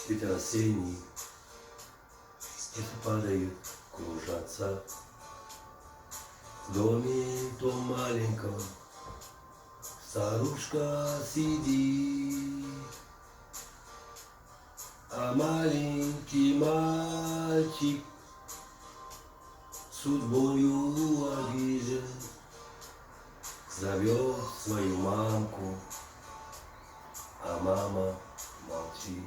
Ветер осенний, если падают, кружатся. В доме том маленьком старушка сидит, а маленький мальчик судьбою обижен, зовет свою мамку, а мама молчит.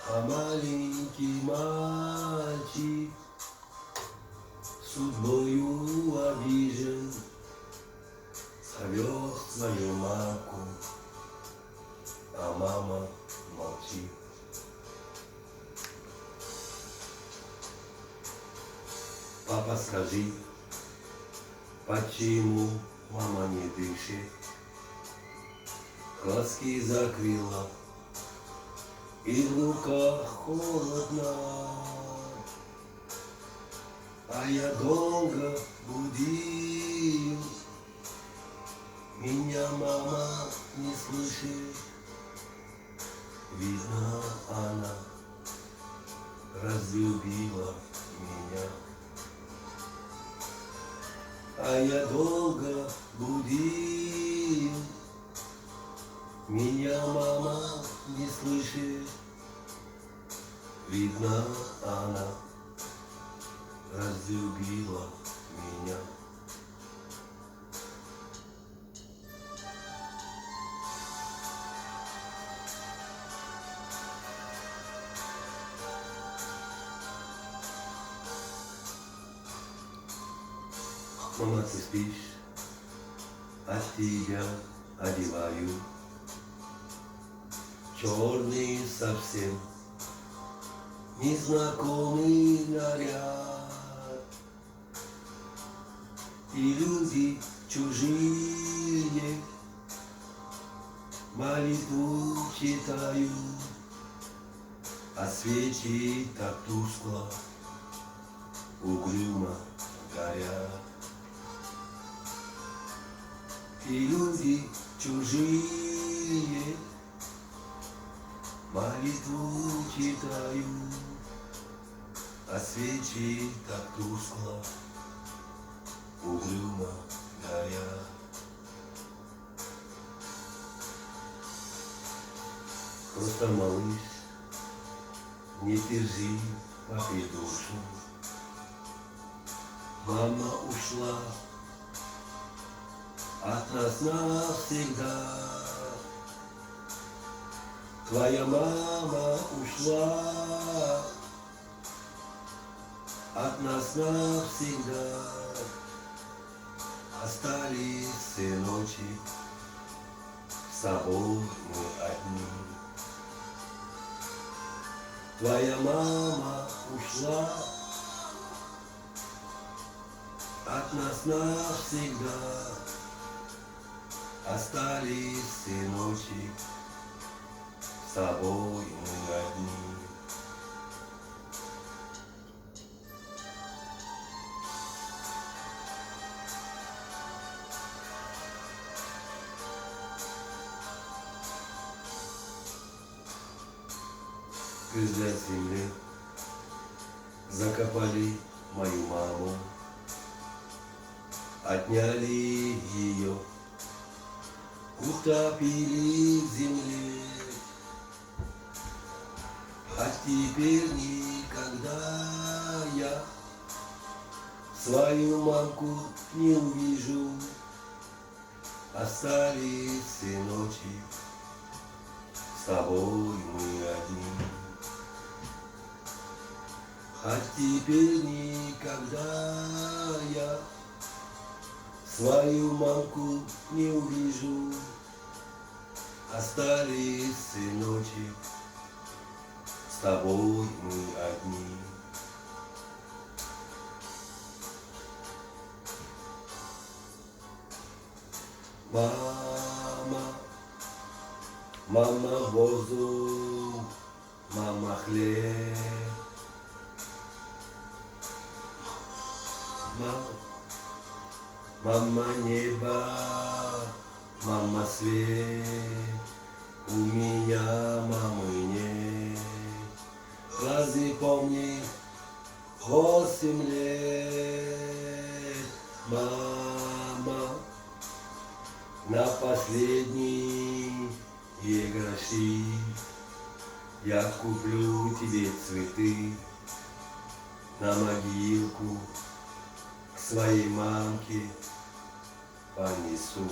А маленький мальчик судьбою обижен, зовет свою мамку, а мама молчит. Папа, скажи, почему мама не дышит? Глазки закрыла, и в руках холодно, а я долго будил. Меня мама не слышит, видно, она разлюбила меня. А я долго будил, меня мама не слышит, видно, она разлюбила меня. Мама, ты спишь, от тебя одеваю черный совсем незнакомый наряд. И люди чужие молитву читают, а свечи так тускло, угрюмо горят. И люди чужие молитву читают, а свечи так тускло, угрюмо горят. Просто, малыш, не держи папе душу. Мама ушла от нас навсегда. Твоя мама ушла от нас навсегда. Остались сыночек, с собой мы одни. Твоя мама ушла от нас навсегда. Остались сыночек, с тобой мы одни. Взгляд земли закопали мою маму, отняли ее, утопили в земле. А теперь никогда я свою мамку не увижу. Остались сыночек, с тобой мы одни. А теперь никогда я свою мамку не увижу. Остались сыночек, с тобой мы одни. Мама, мама воздух, мама хлеб. Мама небо, мама свет, У меня мамы нет. Разве помни 8 лет, мама, на последние гроши я куплю тебе цветы на могилку к своей мамке понесу.